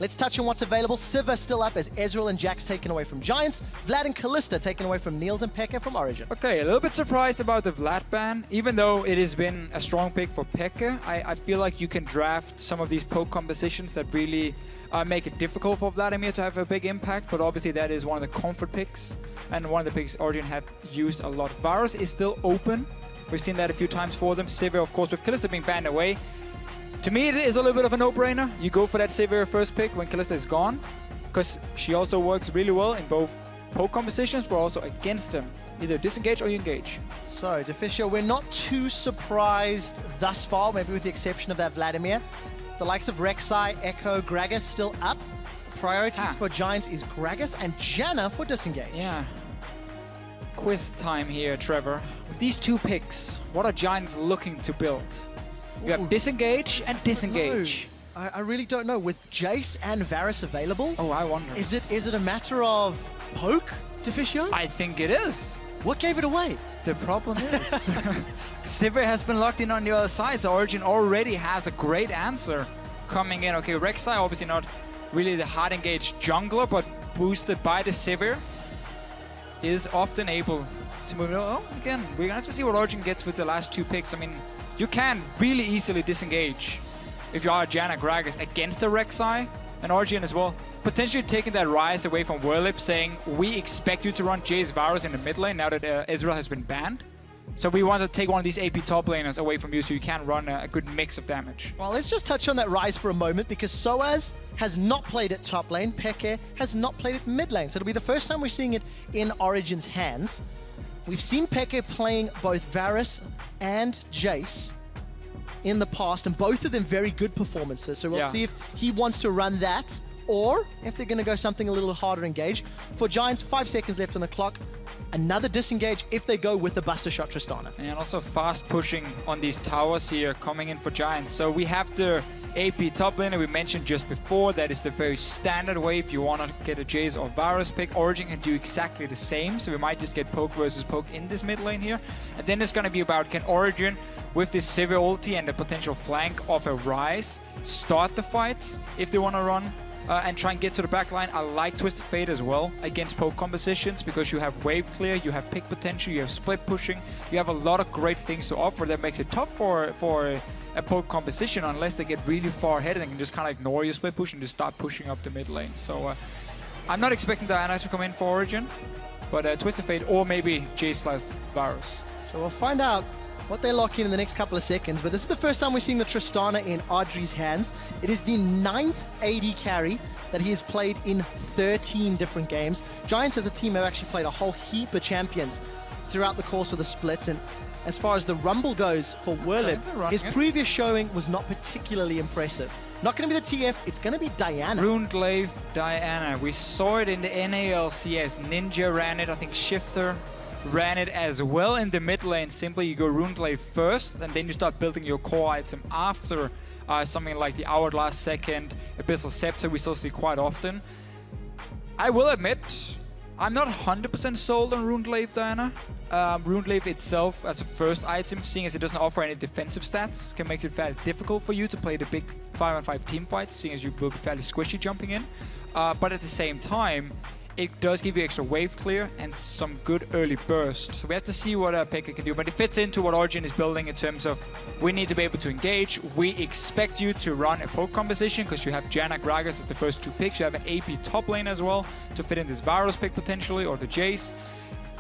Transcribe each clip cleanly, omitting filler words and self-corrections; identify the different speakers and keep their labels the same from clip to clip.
Speaker 1: Let's touch on what's available. Sivir still up as Ezreal and Jax taken away from Giants. Vlad and Kalista taken away from Niels and Pekka from Origin.
Speaker 2: Okay, a little bit surprised about the Vlad ban. Even though it has been a strong pick for Pekka, I feel like you can draft some of these poke compositions that really make it difficult for Vladimir to have a big impact, but obviously that is one of the comfort picks, and one of the picks Origin have used a lot. Varus is still open. We've seen that a few times for them. Sivir, of course, with Kalista being banned away. To me, it is a little bit of a no-brainer. You go for that Sivir first pick when Kalista is gone, because she also works really well in both poke compositions, but also against them. Either disengage or you engage.
Speaker 1: So, Deficio, we're not too surprised thus far, maybe with the exception of that Vladimir. The likes of Rek'Sai, Echo, Gragas still up. Priority for Giants is Gragas and Janna for disengage.
Speaker 2: Yeah. Quiz time here, Trevor. With these two picks, what are Giants looking to build? You have disengage and disengage.
Speaker 1: No, I really don't know. With Jace and Varus available,
Speaker 2: oh, I wonder.
Speaker 1: Is it a matter of poke, Deficio?
Speaker 2: I think it is.
Speaker 1: What gave it away?
Speaker 2: The problem is, Sivir has been locked in on the other side, so Origin already has a great answer coming in. Okay, Rek'Sai obviously not really the hard engaged jungler, but boosted by the Sivir, is often able to move. Oh, again, we're gonna have to see what Origin gets with the last two picks. I mean, you can really easily disengage if you are Janna Gragas against the Rek'Sai, and Origin as well. Potentially taking that Ryze away from Whirlip, saying, we expect you to run Jace Varus in the mid lane now that Ezreal has been banned. So we want to take one of these AP top laners away from you so you can run a good mix of damage.
Speaker 1: Well, let's just touch on that Ryze for a moment, because Soaz has not played at top lane, Peke has not played at mid lane. So it'll be the first time we're seeing it in Origin's hands. We've seen Peke playing both Varus and Jace in the past, and both of them very good performances. So we'll see if he wants to run that, or if they're going to go something a little harder engage. For Giants, 5 seconds left on the clock. Another disengage if they go with the Buster Shot Tristana.
Speaker 2: And also fast pushing on these towers here coming in for Giants. So we have the AP top laner we mentioned just before. That is the very standard way if you want to get a Jace or Varus pick. Origin can do exactly the same. So we might just get poke versus poke in this mid lane here. And then it's going to be about, can Origin, with this Sivir ulti and the potential flank of a Ryze, start the fights if they want to run and try and get to the back line. I like Twisted Fate as well against poke compositions, because you have wave clear, you have pick potential, you have split pushing, you have a lot of great things to offer that makes it tough for a poke composition unless they get really far ahead and they can just kind of ignore your split push and just start pushing up the mid lane. So I'm not expecting Diana to come in for Origin, but Twisted Fate or maybe Jace/Varus.
Speaker 1: So we'll find out what they lock in the next couple of seconds, but this is the first time we're seeing the Tristana in Audrey's hands. It is the 9th AD carry that he has played in 13 different games. Giants as a team have actually played a whole heap of champions throughout the course of the split, and as far as the Rumble goes for Whirlip, his previous showing was not particularly impressive. Not going to be the TF, it's going to be Diana.
Speaker 2: Runeglaive Diana. We saw it in the NALCS. Ninja ran it, I think Shifter ran it as well in the mid lane. Simply you go Runeglaive first, and then you start building your core item after something like the Hourglass second, Abyssal Scepter we still see quite often. I will admit, I'm not 100% sold on Runeglaive Diana. Runeglaive itself as a first item, seeing as it doesn't offer any defensive stats, can make it fairly difficult for you to play the big 5-on-5 team fights, seeing as you will be fairly squishy jumping in. But at the same time, it does give you extra wave clear and some good early burst. So we have to see what Pekka can do. But it fits into what Origin is building in terms of, we need to be able to engage. We expect you to run a poke composition because you have Janna Gragas as the first two picks. You have an AP top lane as well to fit in this Varus pick potentially, or the Jace.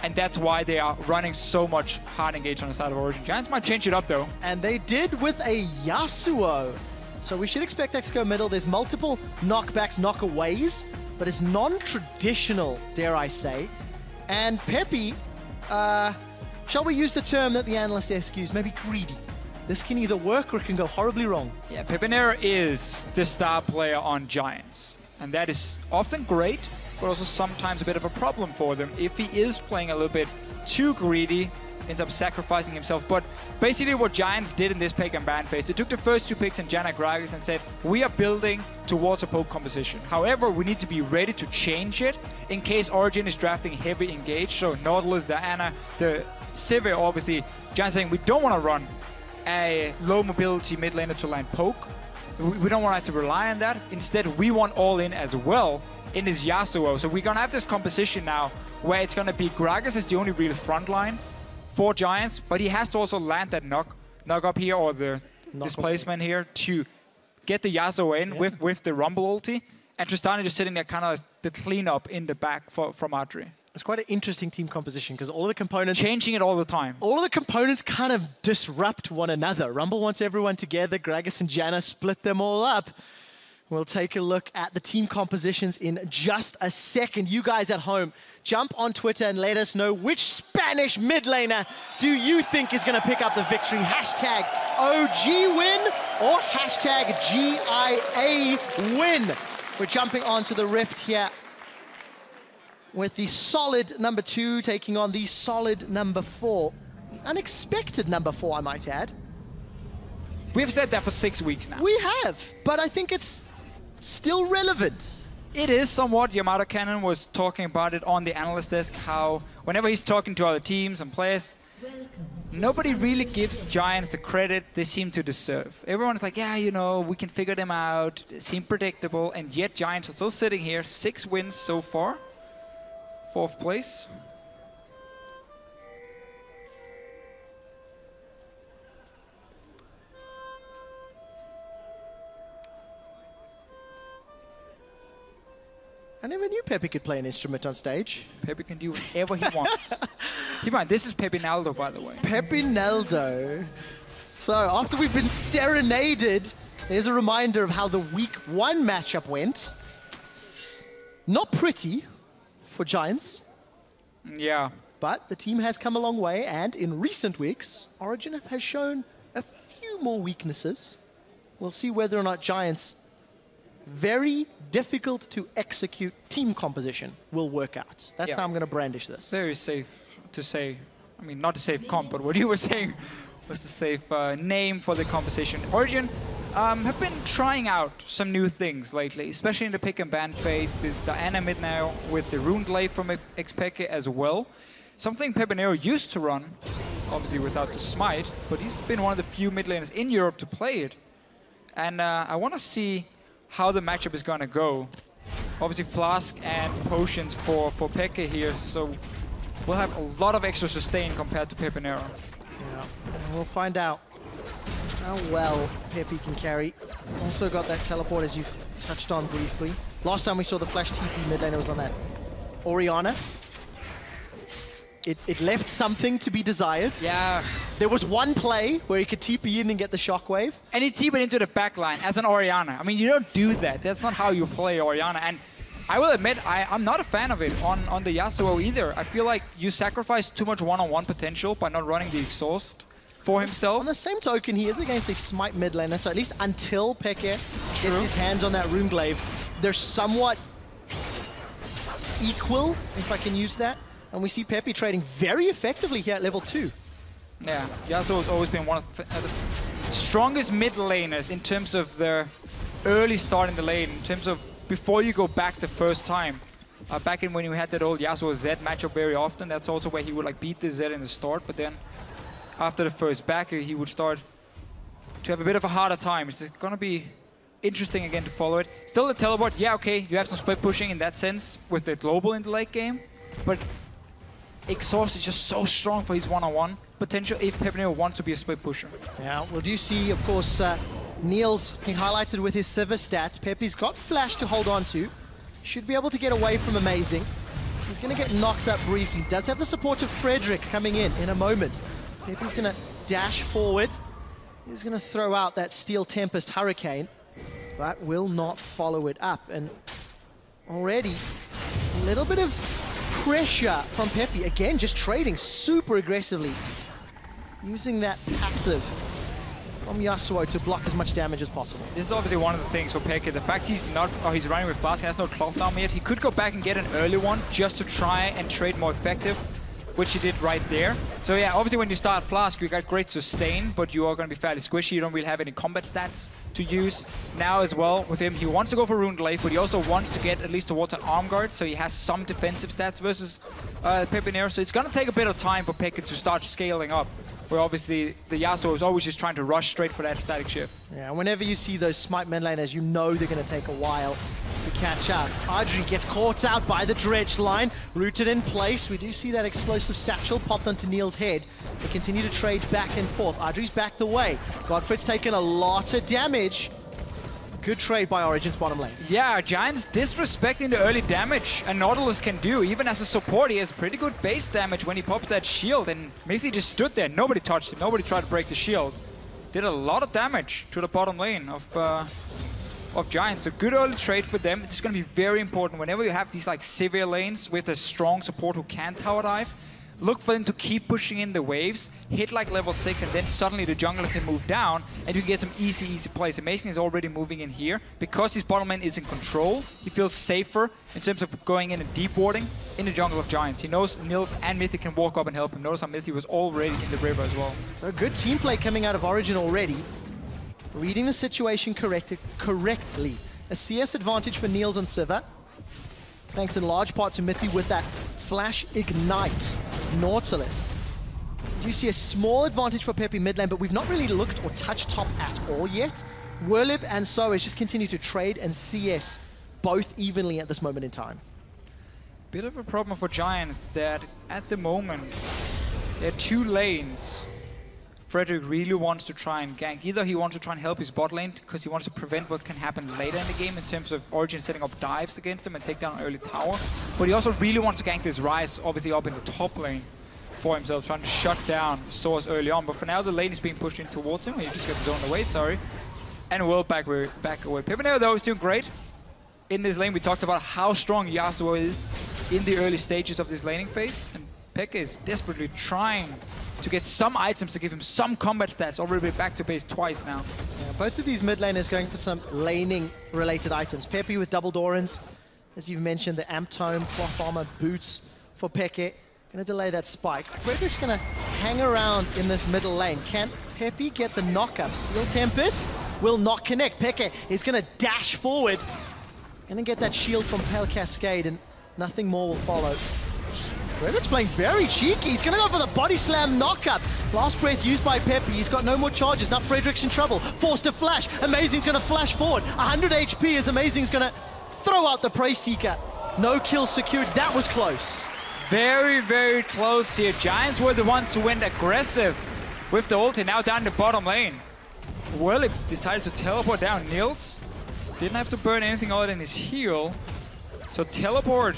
Speaker 2: And that's why they are running so much hard engage on the side of Origin. Giants might change it up though.
Speaker 1: And they did with a Yasuo. So we should expect X go middle. There's multiple knockbacks, knockaways, but it's non-traditional, dare I say. And Peppy, shall we use the term that the analyst used, maybe greedy? This can either work or it can go horribly wrong.
Speaker 2: Yeah, Pepinera is the star player on Giants. And that is often great, but also sometimes a bit of a problem for them. If he is playing a little bit too greedy, ends up sacrificing himself. But basically what Giants did in this pick and ban phase, they took the first two picks in Janna Gragas and said, we are building towards a poke composition. However, we need to be ready to change it in case Origin is drafting heavy engage. So Nautilus, Diana, the Sivir, obviously, Giants saying we don't want to run a low mobility mid laner to line poke. We don't want to have to rely on that. Instead, we want all in as well in his Yasuo. So we're going to have this composition now where it's going to be Gragas is the only real front line for Giants, but he has to also land that knock up here or the displacement here to get the Yasuo in with the Rumble ulti. And Tristana just sitting there kind of the cleanup in the back from Adri.
Speaker 1: It's quite an interesting team composition because all of the components...
Speaker 2: Changing it all the time.
Speaker 1: All of the components kind of disrupt one another. Rumble wants everyone together. Gragas and Janna split them all up. We'll take a look at the team compositions in just a second. You guys at home, jump on Twitter and let us know which Spanish mid laner do you think is going to pick up the victory. Hashtag OG win or hashtag GIA win. We're jumping onto the Rift here with the solid number 2 taking on the solid number 4. Unexpected number 4, I might add.
Speaker 2: We've said that for 6 weeks now.
Speaker 1: We have, but I think it's still relevant.
Speaker 2: It is somewhat. Yamato Cannon was talking about it on the analyst desk, how whenever he's talking to other teams and players, nobody really gives Giants the credit they seem to deserve. Everyone's like, yeah, you know, we can figure them out. They seem predictable, and yet Giants are still sitting here. 6 wins so far. 4th place.
Speaker 1: I never knew Pepe could play an instrument on stage.
Speaker 2: Pepe can do whatever he wants. Keep in mind, this is Pepinaldo, by the way.
Speaker 1: Pepinaldo. So after we've been serenaded, here's a reminder of how the week 1 matchup went. Not pretty for Giants.
Speaker 2: Yeah.
Speaker 1: But the team has come a long way, and in recent weeks, Origen has shown a few more weaknesses. We'll see whether or not Giants' very difficult to execute team composition will work out. That's how I'm going to brandish this.
Speaker 2: Very safe to say. I mean, not a safe comp, but what you were saying was the safe name for the composition. Origen have been trying out some new things lately, especially in the pick and ban phase. There's Diana mid now with the Rune Glaive from Xpeke as well. Something Pepinero used to run, obviously without the smite, but he's been one of the few mid laners in Europe to play it. And I want to see how the matchup is going to go. Obviously Flask and potions for Peke here, so we'll have a lot of extra sustain compared to Pepinero.
Speaker 1: Yeah, we'll find out how well Pepe can carry. Also got that teleport, as you've touched on briefly. Last time we saw the flash TP mid laner was on that Orianna. It left something to be desired.
Speaker 2: Yeah.
Speaker 1: There was one play where he could TP in and get the shockwave.
Speaker 2: And he TP'd into the backline as an Orianna. I mean, you don't do that. That's not how you play Orianna. And I will admit, I'm not a fan of it on the Yasuo either. I feel like you sacrifice too much one-on-one potential by not running the exhaust for himself.
Speaker 1: On the same token, he is against a smite mid laner, so at least until Peke gets his hands on that Rune Glaive, they're somewhat equal, if I can use that. And we see Pepe trading very effectively here at level 2.
Speaker 2: Yeah, Yasuo has always been one of the strongest mid laners in terms of the early start in the lane, in terms of before you go back the first time. Back in when you had that old Yasuo Zed matchup very often, that's also where he would like beat the Zed in the start, but then after the first backer, he would start to have a bit of a harder time. It's going to be interesting again to follow it. Still the teleport, yeah, okay, you have some split pushing in that sense with the global in the late game, but exhaust is just so strong for his one-on-one potential if Pepinero wants to be a split pusher.
Speaker 1: Yeah, well, do you see, of course, Niels being highlighted with his Sivir stats. Pepe's got flash to hold on to. Should be able to get away from Amazing. He's going to get knocked up briefly. Does have the support of Frederick coming in a moment. Pepe's going to dash forward. He's going to throw out that Steel Tempest Hurricane, but will not follow it up. And already, a little bit of pressure from Pepe. Again, just trading super aggressively. Using that passive from Yasuo to block as much damage as possible.
Speaker 2: This is obviously one of the things for Peke. The fact he's running with Flask, he has no cloth down yet. He could go back and get an early one just to try and trade more effective, which he did right there. So yeah, obviously when you start Flask, you got great sustain, but you are going to be fairly squishy. You don't really have any combat stats to use. Now as well, with him, he wants to go for Rune Glaive, but he also wants to get at least towards an arm guard, so he has some defensive stats versus Pepinero. So it's going to take a bit of time for Peke to start scaling up. where obviously the Yasuo is always just trying to rush straight for that static shift.
Speaker 1: Yeah, whenever you see those smite mid laners, you know they're going to take a while to catch up. Adri gets caught out by the dredge line, rooted in place. We do see that explosive satchel pop onto Neil's head. They continue to trade back and forth. Adri's backed away. Godfred's taken a lot of damage. Good trade by Origin's bottom lane.
Speaker 2: Yeah, Giants disrespecting the early damage and Nautilus can do. Even as a support, he has pretty good base damage when he pops that shield, and Miffy just stood there. Nobody touched him. Nobody tried to break the shield. Did a lot of damage to the bottom lane of Giants. A good early trade for them. It's going to be very important whenever you have these like severe lanes with a strong support who can tower dive. Look for them to keep pushing in the waves, hit like level 6, and then suddenly the jungler can move down, and you can get some easy plays. Amazing is already moving in here. Because his bottom lane is in control, he feels safer in terms of going in and deep warding in the jungle of Giants. He knows Nils and Mythic can walk up and help him. Notice how Mythic was already in the river as well.
Speaker 1: So good team play coming out of Origin already. Reading the situation correctly. A CS advantage for Niels and Sivir. Thanks in large part to Mythic with that Flash Ignite. Nautilus. Do you see a small advantage for Peppy mid lane, but we've not really looked or touched top at all yet. Werlip and Soaz just continue to trade and CS both evenly at this moment in time.
Speaker 2: Bit of a problem for Giants that at the moment there are two lanes Frederick really wants to try and gank. Either he wants to try and help his bot lane because he wants to prevent what can happen later in the game in terms of Origin setting up dives against him and take down an early tower. But he also really wants to gank this Ryze, obviously up in the top lane for himself, trying to shut down Soaz early on. But for now, the lane is being pushed in towards him. He just got zoned away, sorry. And will back away. Pipinero, though, is doing great. In this lane, we talked about how strong Yasuo is in the early stages of this laning phase. And Pekka is desperately trying to get some items to give him some combat stats. Already back to base twice now.
Speaker 1: Yeah, both of these mid laners going for some laning related items. Pepe with double Dorans. As you've mentioned, the Amp Tome, cloth armor, boots for Peke. Gonna delay that spike. Frederick's gonna hang around in this middle lane. Can Pepe get the knockup? Steel Tempest will not connect. Peke is gonna dash forward. Gonna get that shield from Pale Cascade and nothing more will follow. Frederick's playing very cheeky. He's going to go for the body slam knockup. Last breath used by Pepe. He's got no more charges. Now Frederick's in trouble. Forced to flash. Amazing's going to flash forward. 100 HP as Amazing's going to throw out the Prey Seeker. No kill secured. That was close.
Speaker 2: Very, very close here. Giants were the ones who went aggressive with the ulti. Now down the bottom lane. Werlip decided to teleport down. Nils didn't have to burn anything other than his heal. So teleport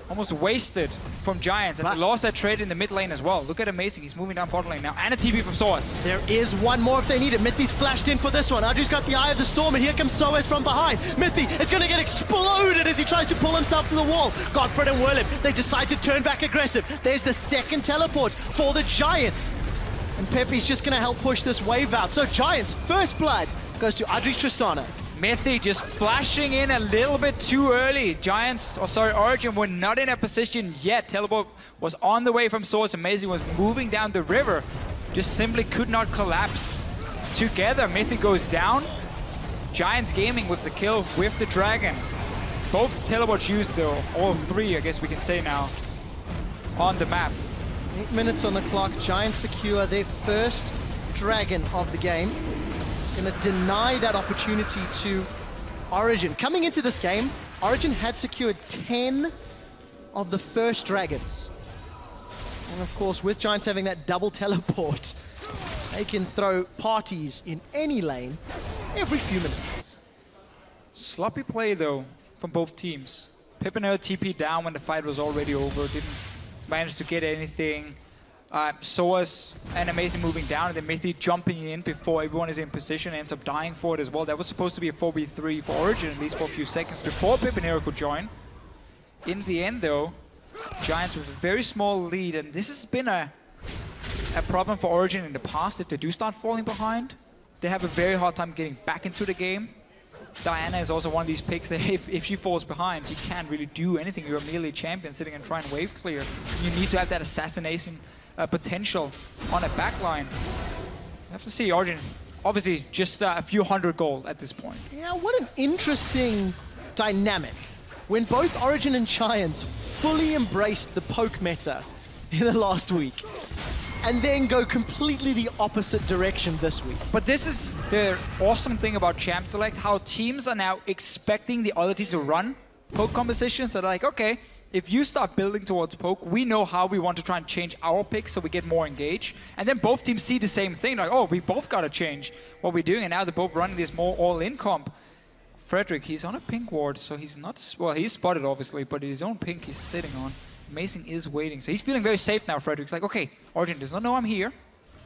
Speaker 2: almost wasted from Giants, and they lost that trade in the mid lane as well. Look at Amazing, he's moving down bottom lane now, and a TP from Soaz.
Speaker 1: There is one more if they need it. Mythi's flashed in for this one. Adri's got the Eye of the Storm, and here comes Soaz from behind. Mythi is going to get exploded as he tries to pull himself to the wall. Godfred and Werlip, they decide to turn back aggressive. There's the second teleport for the Giants. And Pepe's just going to help push this wave out. So Giants, first blood goes to Adri Tristana.
Speaker 2: Mythi just flashing in a little bit too early. Giants, Origin were not in a position yet. Teleport was on the way from Soaz. Amazing was moving down the river. Just simply could not collapse together. Mythi goes down. Giants gaming with the kill with the dragon. Both teleports used though, all three I guess we can say now, on the map.
Speaker 1: 8 minutes on the clock. Giants secure their first dragon of the game. Going to deny that opportunity to Origin. Coming into this game, Origin had secured 10 of the first dragons. And of course, with Giants having that double teleport, they can throw parties in any lane every few minutes.
Speaker 2: Sloppy play though from both teams. Pipinero TP down when the fight was already over, didn't manage to get anything. Soaz and Amazing moving down, and then Mythi jumping in before everyone is in position, ends up dying for it as well. That was supposed to be a 4v3 for Origin, at least for a few seconds, before Pipinero could join. In the end though, Giants with a very small lead, and this has been a problem for Origin in the past. If they do start falling behind, they have a very hard time getting back into the game. Diana is also one of these picks that if she falls behind, she can't really do anything. You're a melee champion sitting and trying to wave clear. You need to have that assassination potential on a backline. You have to see Origin, obviously just a few hundred gold at this point.
Speaker 1: Yeah, what an interesting dynamic. When both Origin and Giants fully embraced the poke meta in the last week. and then go completely the opposite direction this week.
Speaker 2: But this is the awesome thing about Champ Select, how teams are now expecting the other team to run poke compositions. So they're like, okay, if you start building towards poke, we know how we want to try and change our picks so we get more engaged. And then both teams see the same thing, like, oh, we both got to change what we're doing. And now they're both running this more all-in comp. Frederick, he's on a pink ward, so he's not... Well, he's spotted, obviously, but his own pink he's sitting on. Amazing is waiting. So he's feeling very safe now, Frederick's like, okay, Origen does not know I'm here,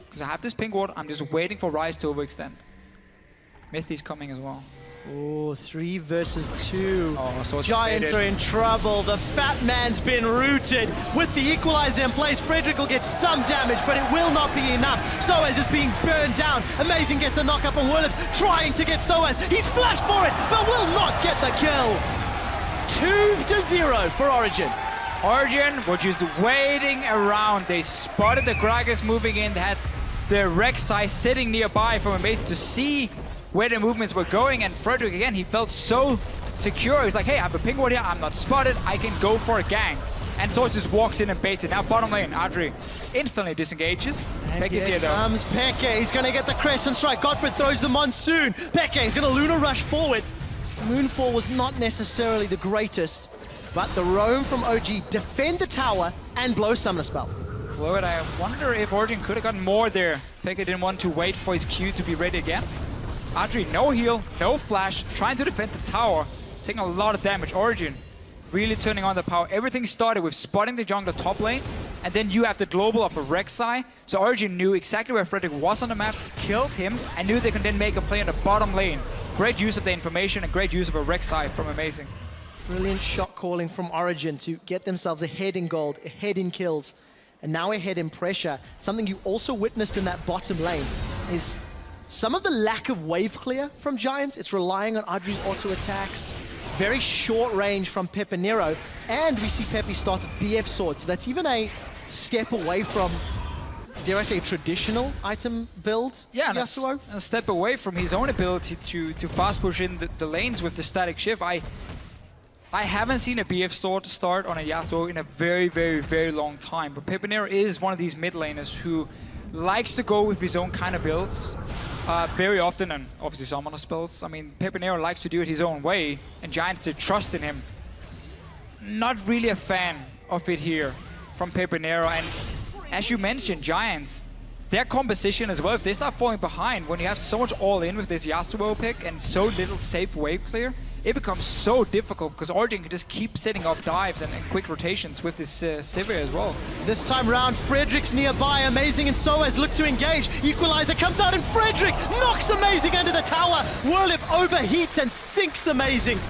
Speaker 2: because I have this pink ward. I'm just waiting for Ryze to overextend. Mythi's coming as well.
Speaker 1: Oh, 3 versus 2.
Speaker 2: Oh, so
Speaker 1: Giants are in trouble. The fat man's been rooted. With the equalizer in place, Frederick will get some damage, but it will not be enough. Soaz is being burned down. Amazing gets a knock up on Werlip, trying to get Soaz. He's flashed for it, but will not get the kill. 2-0 for Origen.
Speaker 2: Origen were just waiting around. They spotted the Gragas moving in. They had the Rek'Sai sitting nearby from Amazing to see where the movements were going, and Frederick, again, he felt so secure. He's like, hey, I have a pink ward here, I'm not spotted, I can go for a gang. And Soaz just walks in and baits it. Now bottom lane, Adri instantly disengages. Peke's here though.
Speaker 1: Comes Peke, he's gonna get the Crescent Strike. Godfred throws the Monsoon. Peke is gonna Luna rush forward. Moonfall was not necessarily the greatest, but the roam from OG defend the tower and blow Summoner Spell.
Speaker 2: Lord, I wonder if Origen could have gotten more there. Peke didn't want to wait for his Q to be ready again. Adri, no heal, no flash, trying to defend the tower, taking a lot of damage. Origen really turning on the power. Everything started with spotting the jungler top lane, and then you have the global of a Rek'Sai. So Origen knew exactly where Frederick was on the map, killed him, and knew they could then make a play on the bottom lane. Great use of the information and great use of a Rek'Sai from Amazing.
Speaker 1: Brilliant shot calling from Origen to get themselves ahead in gold, ahead in kills, and now ahead in pressure. Something you also witnessed in that bottom lane is some of the lack of wave clear from Giants. It's relying on Adri's auto attacks, very short range from Pepinero, and we see Pepe start BF Sword. So that's even a step away from, dare I say, traditional item build,
Speaker 2: yeah,
Speaker 1: Yasuo?
Speaker 2: A step away from his own ability to fast push in the lanes with the static shift. I haven't seen a BF Sword start on a Yasuo in a very, very, very long time. But Pepinero is one of these mid laners who likes to go with his own kind of builds. Very often, and obviously summoner spells. I mean, Pepinero likes to do it his own way, and Giants did trust in him. Not really a fan of it here from Pepinero, and as you mentioned, Giants, their composition as well, if they start falling behind, when you have so much all-in with this Yasuo pick and so little safe wave clear, it becomes so difficult because Origen can just keep setting up dives and quick rotations with this Sivir as well.
Speaker 1: This time round, Frederick's nearby. Amazing and Soaz look to engage. Equalizer comes out and Frederick knocks Amazing under the tower. Werlip overheats and sinks Amazing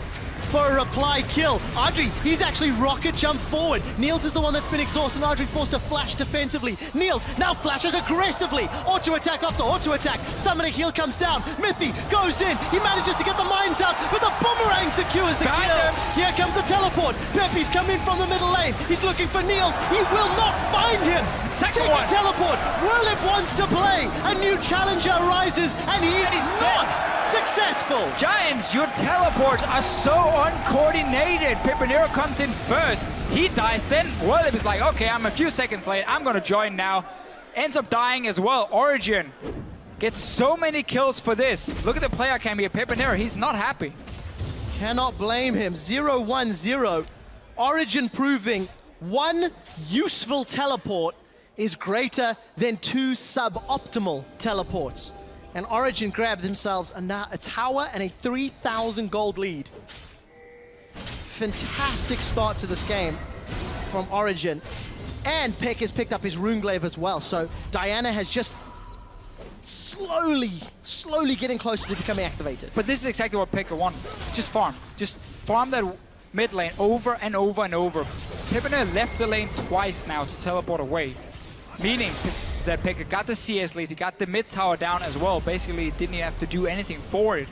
Speaker 1: for a reply kill. Adri, he's actually rocket jumped forward. Niels is the one that's been exhausted, and Adri forced to flash defensively. Niels now flashes aggressively. Auto attack after auto attack. Summoner heal comes down. Mythy goes in. He manages to get the mines out, but the boomerang secures the kill. Here comes a teleport. Pepe's coming from the middle lane. He's looking for Niels. He will not find him.
Speaker 2: Second
Speaker 1: Take
Speaker 2: one.
Speaker 1: a teleport. Werlip wants to play. A new challenger arises, and he is not successful.
Speaker 2: Giants, your teleports are so uncoordinated. Pepinero comes in first. He dies. Then Werlip is like, okay, I'm a few seconds late. I'm going to join now. Ends up dying as well. Origen gets so many kills for this. Look at the player cam here. Pepinero, he's not happy.
Speaker 1: Cannot blame him. 0-1-0. Origen proving one useful teleport is greater than 2 suboptimal teleports. And Origen grabbed themselves a tower and a 3,000 gold lead. Fantastic start to this game from Origen. And Peck has picked up his Runeglaive as well. So Diana has just slowly getting closer to becoming activated.
Speaker 2: But this is exactly what Pekka wanted. Just farm. Just farm that mid lane over and over and over. Pepinero left the lane twice now to teleport away. Meaning that Pekka got the CS lead, he got the mid tower down as well. Basically, didn't even have to do anything for it.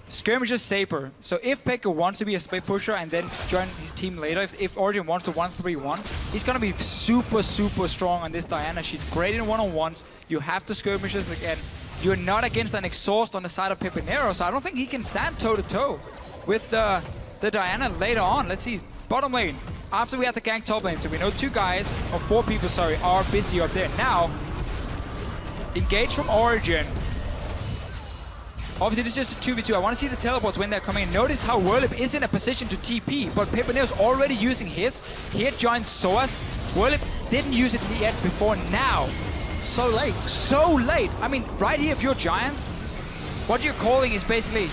Speaker 2: Skirmish is safer. So if Pekka wants to be a split pusher and then join his team later, if Origen wants to 1-3-1, he's gonna be super strong on this Diana. She's great in one-on-ones. You have the skirmishes again. You're not against an exhaust on the side of Pepinero, so I don't think he can stand toe-to-toe with the Diana later on. Let's see, bottom lane. after we had the gank top lane, so we know 2 guys, or 4 people, sorry, are busy up there. Now, engage from Origen. Obviously, this is just a 2v2. I want to see the teleports when they're coming in. Notice how Whirlip is in a position to TP, but Pepineo's already using his. He had joined Soaz. Whirlip didn't use it yet before now.
Speaker 1: So late.
Speaker 2: So late. I mean, right here, if you're Giants, what you're calling is basically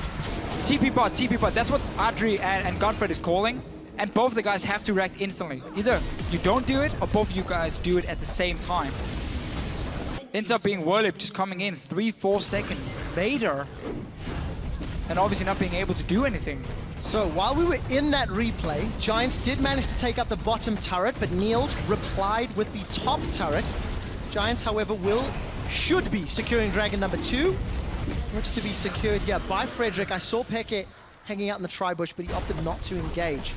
Speaker 2: TP bot, TP bot. That's what Adri and Godfred is calling. And both the guys have to react instantly. Either you don't do it, or both of you guys do it at the same time. Ends up being Whirlip just coming in 3-4 seconds later, and obviously not being able to do anything.
Speaker 1: So while we were in that replay, Giants did manage to take out the bottom turret, but Niels replied with the top turret. Giants, however, should be securing Dragon number 2. Looks to be secured here by Frederick. I saw Peke hanging out in the tri-bush, but he opted not to engage.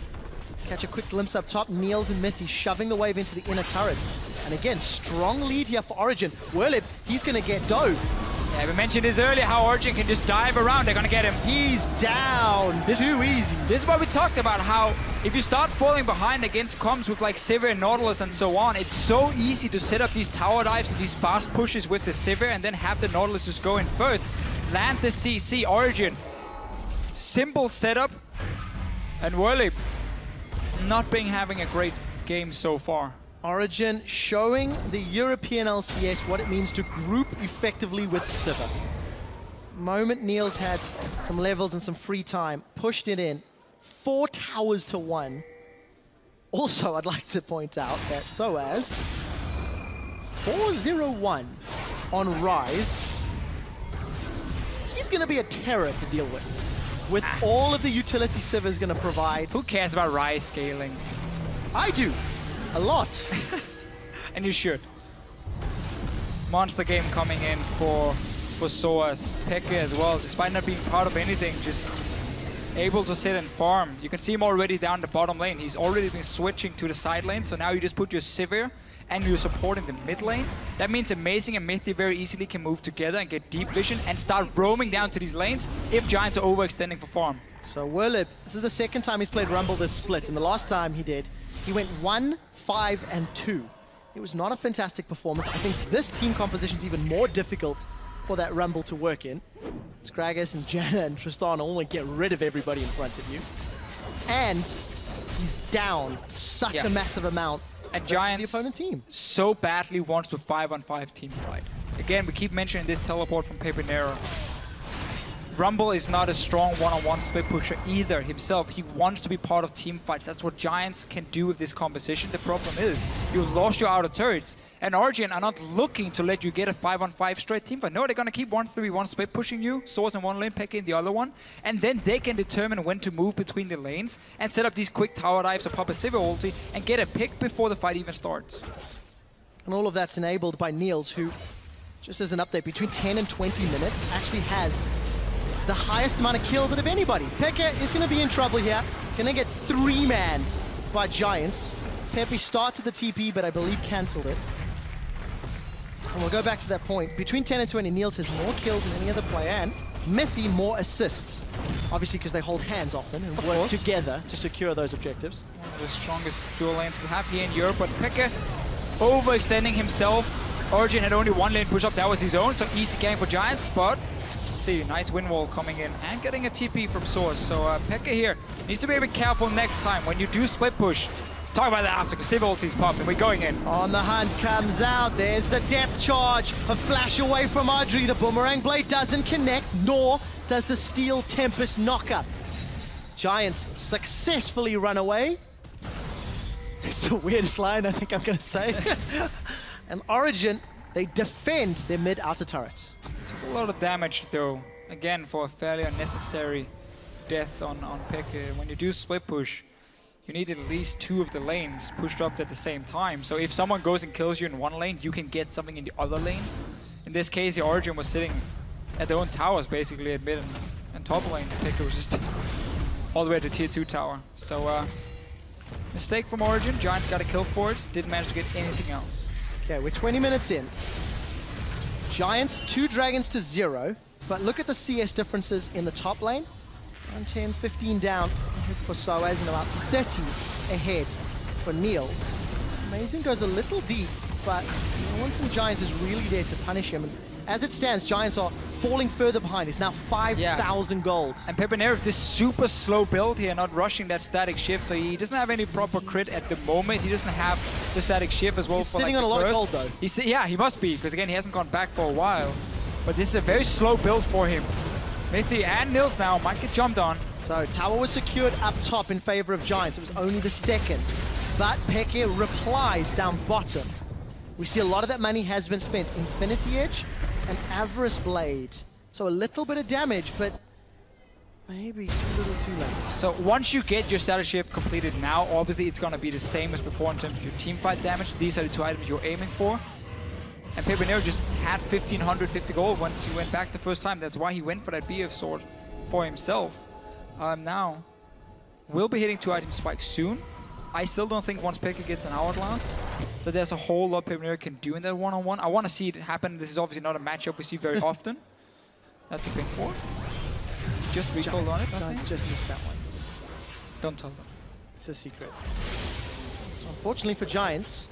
Speaker 1: Catch a quick glimpse up top. Niels and Mythy shoving the wave into the inner turret. And again, strong lead here for Origen. Whirlip, he's going to get dove.
Speaker 2: Yeah, we mentioned this earlier, how Origen can just dive around. They're going to get him.
Speaker 1: He's down. Too easy.
Speaker 2: This is what we talked about, how if you start falling behind against comms with like Sivir and Nautilus and so on, it's so easy to set up these tower dives and these fast pushes with the Sivir and then have the Nautilus just go in first. Land the CC. Origen. Simple setup. And Whirlip not having a great game so far.
Speaker 1: Origen showing the European LCS what it means to group effectively with Sivir. Moment Niels had some levels and some free time, pushed it in. 4 towers to 1. Also, I'd like to point out that Soaz 4-0-1 on Ryze. He's going to be a terror to deal with all of the utility Sivir is going to provide.
Speaker 2: Who cares about Ryze scaling?
Speaker 1: I do. A lot.
Speaker 2: And you should. Monster game coming in for Soaz. Peke as well, despite not being part of anything, just able to sit and farm. You can see him already down the bottom lane. He's already been switching to the side lane, so now you just put your Sivir and you're supporting the mid lane. That means Amazing and Mythy very easily can move together and get deep vision and start roaming down to these lanes if Giants are overextending for farm.
Speaker 1: So Whirlip, this is the second time he's played Rumble this split, and the last time he did, he went 1, 5, and 2. It was not a fantastic performance. I think this team composition is even more difficult for that Rumble to work in. Gragas and Janna and Tristan all want to get rid of everybody in front of you. And he's down such a massive amount.
Speaker 2: And Giants
Speaker 1: the opponent team
Speaker 2: so badly wants to 5-on-5 team fight. Again, we keep mentioning this teleport from Pepinero. Rumble is not a strong one-on-one split pusher either himself. He wants to be part of team fights. That's what Giants can do with this composition. The problem is, you lost your outer turrets. And Origen are not looking to let you get a 5-on-5 straight team fight. No, they're going to keep 1-3-1 split pushing you. Soaz in one lane, Peke in the other one. And then they can determine when to move between the lanes and set up these quick tower dives or pop a Sivir ulti and get a pick before the fight even starts.
Speaker 1: And all of that's enabled by Niels, who, just as an update, between 10 and 20 minutes actually has the highest amount of kills out of anybody. Peke is going to be in trouble here. Going to get 3-manned by Giants. Pepe started the TP, but I believe cancelled it. And we'll go back to that point. Between 10 and 20, Niels has more kills than any other player, and Mythy more assists. Obviously, because they hold hands often and work together to secure those objectives.
Speaker 2: One of the strongest dual lanes we have here in Europe, but Peke overextending himself. Origen had only 1 lane push up, that was his own, so easy game for Giants, but see, nice wind wall coming in and getting a TP from Soaz. So Peke here needs to be a bit careful next time when you do split push. Talk about that after, because Sivir ulti's popping. We're going in.
Speaker 1: On the hunt comes out. There's the depth charge. A flash away from Adri. The boomerang blade doesn't connect, nor does the steel Tempest knock up. Giants successfully run away. It's the weirdest line I think I'm going to say. And Origen, they defend their mid-outer turret.
Speaker 2: Took a lot of damage though, again for a fairly unnecessary death on Peke. When you do split push, you need at least 2 of the lanes pushed up at the same time. So if someone goes and kills you in one lane, you can get something in the other lane. In this case, the Origen was sitting at their own towers basically at mid and top lane. Peke was just all the way to tier 2 tower. So mistake from Origen, Giants got a kill for it, didn't manage to get anything else.
Speaker 1: Okay, we're 20 minutes in. Giants 2 dragons to 0, but look at the CS differences in the top lane. 10, 15 down for Soaz and about 30 ahead for Niels. Amazing goes a little deep, but no one from Giants is really there to punish him. And as it stands, Giants are falling further behind. It's now 5,000 gold.
Speaker 2: And Pepenero with this super slow build here, not rushing that static shift, so he doesn't have any proper crit at the moment. He doesn't have the static shift as well.
Speaker 1: He's
Speaker 2: for
Speaker 1: sitting
Speaker 2: like
Speaker 1: on a lot
Speaker 2: burst.
Speaker 1: of gold though.
Speaker 2: Yeah, he must be, because again, he hasn't gone back for a while. But this is a very slow build for him. Mithy and Niels now might get jumped on.
Speaker 1: So tower was secured up top in favor of Giants. It was only the second. But Peke replies down bottom. We see a lot of that money has been spent. Infinity Edge and Avarice Blade. So a little bit of damage, but maybe too little too late.
Speaker 2: So once you get your status shift completed now, obviously it's going to be the same as before in terms of your team fight damage. These are the two items you're aiming for. And Pepenero just had 1,550 gold once he went back the first time. That's why he went for that BF sword for himself. Now, we'll be hitting 2 item spikes soon. I still don't think once Peke gets an hourglass that there's a whole lot Pepenero can do in that one-on-one. I want to see it happen. This is obviously not a matchup we see very often. That's a ping 4. Just recalled on it, I think.
Speaker 1: Just missed that one.
Speaker 2: Don't tell them.
Speaker 1: It's a secret. So unfortunately for Giants,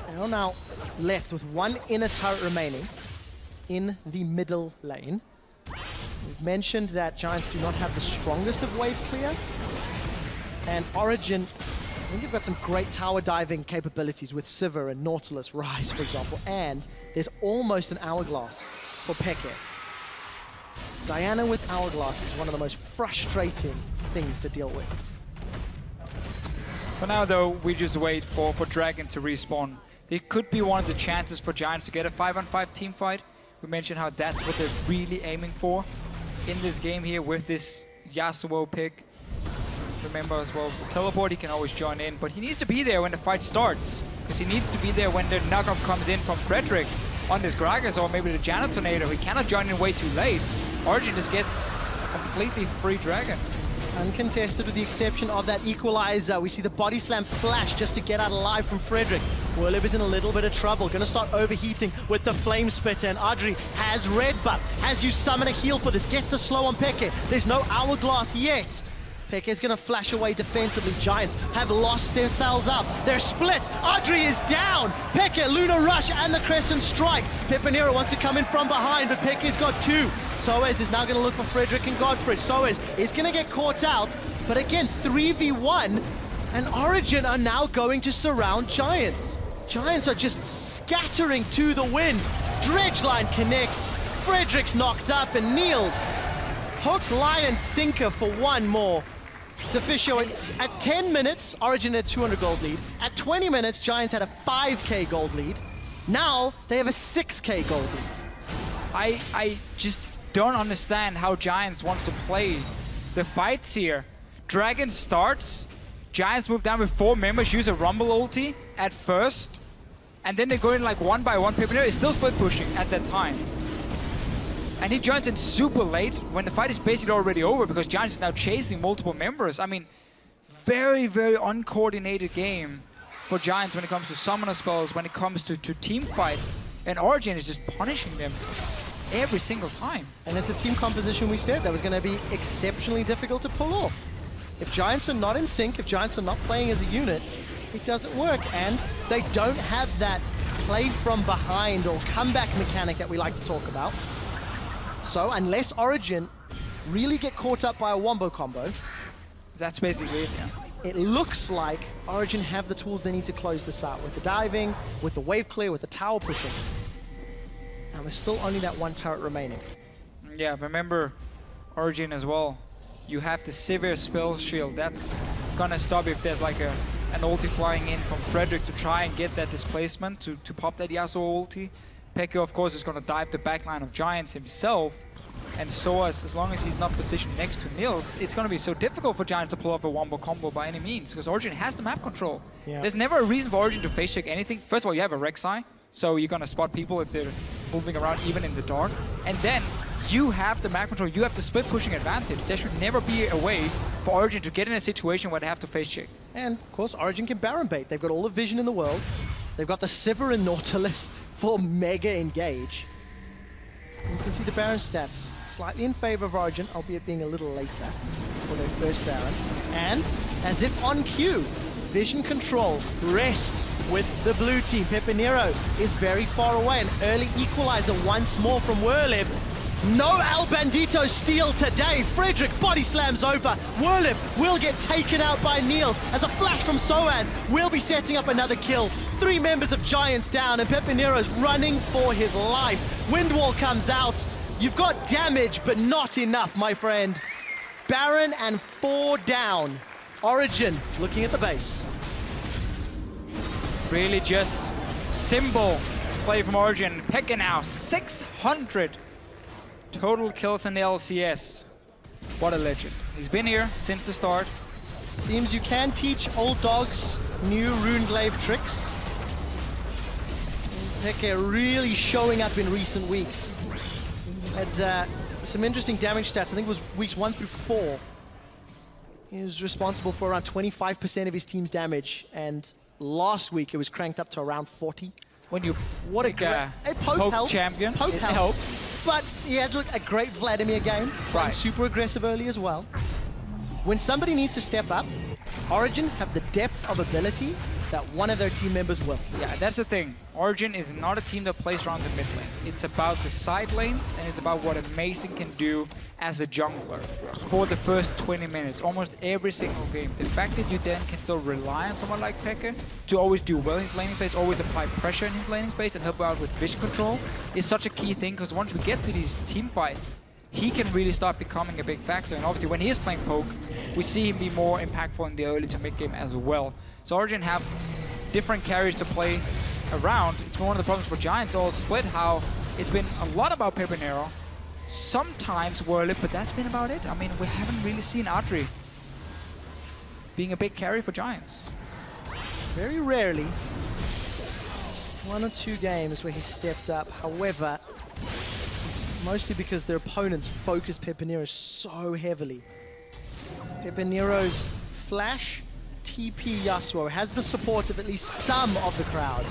Speaker 1: they are now left with 1 inner turret remaining in the middle lane. We've mentioned that Giants do not have the strongest of wave clear. And Origin, I think they've got some great tower diving capabilities with Sivir and Nautilus Rise, for example. And there's almost an hourglass for Peke. Diana with hourglass is one of the most frustrating things to deal with.
Speaker 2: For now, though, we just wait for Dragon to respawn. It could be one of the chances for Giants to get a 5-on-5 team fight. We mentioned how that's what they're really aiming for in this game here with this Yasuo pick. Remember as well, teleport, he can always join in, but he needs to be there when the fight starts, because he needs to be there when the knockoff comes in from Frederick on this Gragas or maybe the Janna Tornado. He cannot join in way too late. Origin just gets a completely free Dragon.
Speaker 1: Uncontested with the exception of that equalizer. We see the body slam flash just to get out alive from Frederick. Willib is in a little bit of trouble. Gonna start overheating with the Flame Spitter, and Adri has red buff. Has you summon a heal for this. Gets the slow on Peke. There's no hourglass yet. Peke is gonna flash away defensively. Giants have lost themselves up. They're split. Adri is down. Peke, Luna Rush, and the Crescent Strike. Pepenero wants to come in from behind, but Peke's got 2. Soaz is now going to look for Frederick and Godfrey. Soaz is going to get caught out, but again, 3v1, and Origin are now going to surround Giants. Giants are just scattering to the wind. Dredgeline connects, Frederick's knocked up, and Niels. Hook, Lion, Sinker for 1 more. Deficio at 10 minutes, Origin had 200 gold lead. At 20 minutes, Giants had a 5k gold lead. Now, they have a 6k gold lead.
Speaker 2: I just don't understand how Giants wants to play the fights here. Dragon starts, Giants move down with 4 members, use a Rumble ulti at first, and then they go in like 1 by 1. Pepenero is still split pushing at that time. And he joins in super late when the fight is basically already over because Giants is now chasing multiple members. I mean, very, very uncoordinated game for Giants when it comes to summoner spells, when it comes to team fights. And Origin is just punishing them every single time.
Speaker 1: And it's a team composition we said that was going to be exceptionally difficult to pull off. If Giants are not in sync, if Giants are not playing as a unit, it doesn't work. And they don't have that play from behind or comeback mechanic that we like to talk about. So unless Origin really get caught up by a wombo combo,
Speaker 2: that's basically it, yeah.
Speaker 1: It looks like Origin have the tools they need to close this out with the diving, with the wave clear, with the tower pushing. And there's still only that 1 turret remaining.
Speaker 2: Yeah, remember Origin as well. You have the Sivir spell shield. That's gonna stop if there's like an ulti flying in from Frederick to try and get that displacement to pop that Yasuo ulti. Peke, of course, is gonna dive the backline of Giants himself. And so as long as he's not positioned next to Niels, it's going to be so difficult for Giants to pull off a wombo combo by any means, because Origin has the map control. Yeah. There's never a reason for Origin to face check anything. First of all, you have a Rek'Sai, so you're going to spot people if they're moving around even in the dark. And then you have the map control, you have the split pushing advantage. There should never be a way for Origin to get in a situation where they have to face check.
Speaker 1: And of course, Origin can Baron bait. They've got all the vision in the world. They've got the Sivir and Nautilus for mega engage. You can see the Baron stats slightly in favor of Origin, albeit being a little later for their first Baron. And, as if on cue, vision control rests with the blue team. Pepinero is very far away. An early equalizer once more from Werlib. No El Bandito steal today. Frederick body slams over. Werlib will get taken out by Niels as a flash from Soaz will be setting up another kill. 3 members of Giants down and Pepinero's running for his life. Windwall comes out. You've got damage, but not enough, my friend. Baron and 4 down. Origen looking at the base.
Speaker 2: Really just simple play from Origen. Peke now 600 total kills in the LCS. What a legend. He's been here since the start.
Speaker 1: Seems you can teach old dogs new Runeglaive tricks. Peke really showing up in recent weeks. Had some interesting damage stats. I think it was weeks 1 through 4. He was responsible for around 25% of his team's damage, and last week it was cranked up to around 40.
Speaker 2: When you
Speaker 1: What a great poke helps.
Speaker 2: champion,
Speaker 1: Poke
Speaker 2: it
Speaker 1: helps. But he had a great Vladimir game, playing
Speaker 2: Right.
Speaker 1: super aggressive early as well. When somebody needs to step up, Origen have the depth of ability that one of their team members will.
Speaker 2: Yeah, that's the thing. Origen is not a team that plays around the mid lane. It's about the side lanes, and it's about what Amazing can do as a jungler for the first 20 minutes, almost every single game. The fact that you then can still rely on someone like Peke to always do well in his laning phase, always apply pressure in his laning phase and help out with vision control is such a key thing, because once we get to these team fights, he can really start becoming a big factor. And obviously when he is playing poke, we see him be more impactful in the early to mid game as well. So Origen have different carries to play around. It's one of the problems for Giants all split, how it's been a lot about Pepinero, sometimes Werlib, but that's been about it. I mean, we haven't really seen Adri being a big carry for Giants.
Speaker 1: Very rarely. Just 1 or 2 games where he stepped up. However, it's mostly because their opponents focus Pepinero so heavily. Pepinero's flash, TP Yasuo has the support of at least some of the crowd,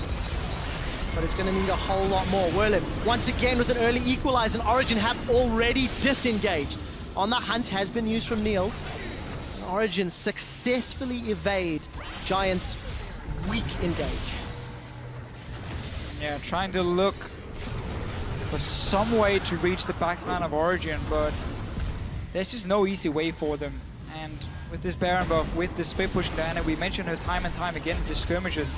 Speaker 1: but it's going to need a whole lot more. Werlib once again with an early equalizer, and Origen have already disengaged. On the hunt has been used from Niels. Origen successfully evade Giants' weak engage.
Speaker 2: Yeah, trying to look for some way to reach the backline of Origen, but there's just no easy way for them. And with this Baron buff, with the split push Diana, we mentioned her time and time again in the skirmishes.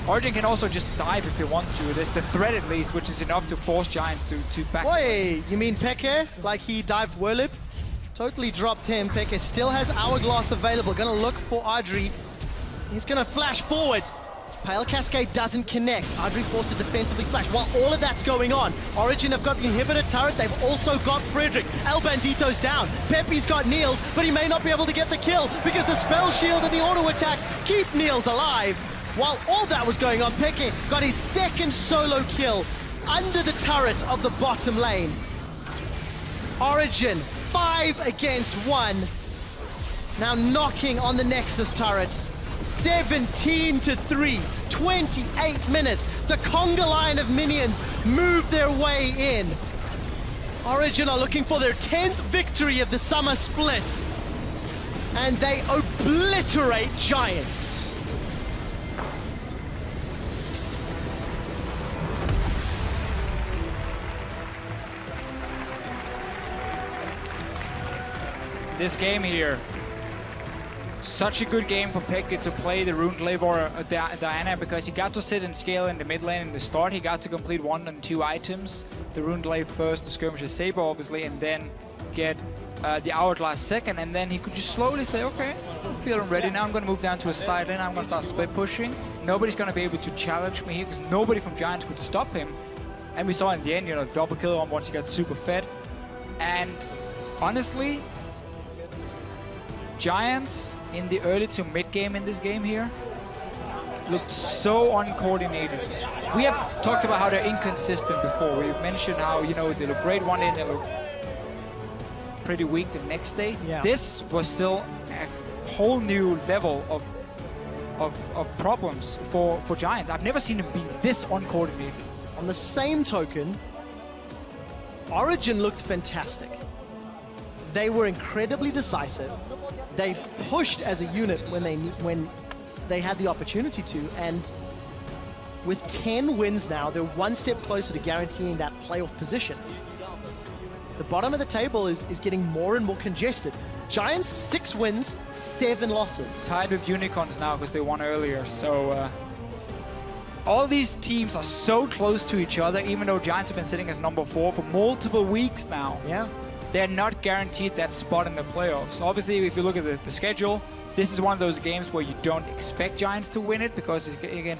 Speaker 2: Origen can also just dive if they want to. There's the threat at least, which is enough to force Giants to back.
Speaker 1: Oi, you mean Peke? Like he dived Werlib? Totally dropped him. Peke still has Hourglass available. Gonna look for Adri. He's gonna flash forward. Pale Cascade doesn't connect. Adri forced to defensively flash. While all of that's going on, Origen have got the inhibitor turret. They've also got Frederick. El Bandito's down. Pepe's got Niels, but he may not be able to get the kill because the spell shield and the auto attacks keep Niels alive. While all that was going on, Peke got his 2nd solo kill under the turret of the bottom lane. Origen 5 against 1. Now knocking on the Nexus turrets. 17-3, 28 minutes. The conga line of minions move their way in. Origen are looking for their 10th victory of the summer split. And they obliterate Giants.
Speaker 2: This game here, such a good game for Peke to play the Runeglaive or Diana, because he got to sit and scale in the mid lane in the start. He got to complete 1 and 2 items. The Runeglaive first, the Skirmisher Saber obviously, and then get the Hourglass second. And then he could just slowly say, okay, I'm feeling ready now. I'm going to move down to a side lane. I'm going to start split pushing. Nobody's going to be able to challenge me here because nobody from Giants could stop him. And we saw in the end, you know, double kill on once he got super fed. And honestly, Giants in the early to mid game in this game here looked so uncoordinated. We have talked about how they're inconsistent before. We've mentioned how, you know, they look great one day and they look pretty weak the next day.
Speaker 1: Yeah.
Speaker 2: This was still a whole new level of problems for Giants. I've never seen them be this uncoordinated.
Speaker 1: On the same token, Origen looked fantastic. They were incredibly decisive. They pushed as a unit when they had the opportunity to, and with 10 wins now, they're one step closer to guaranteeing that playoff position. The bottom of the table is getting more and more congested. Giants, 6 wins, 7 losses.
Speaker 2: Tied with Unicorns now because they won earlier. So all these teams are so close to each other, even though Giants have been sitting as number 4 for multiple weeks now.
Speaker 1: Yeah.
Speaker 2: They're not guaranteed that spot in the playoffs. Obviously, if you look at the schedule, this is one of those games where you don't expect Giants to win it because it's against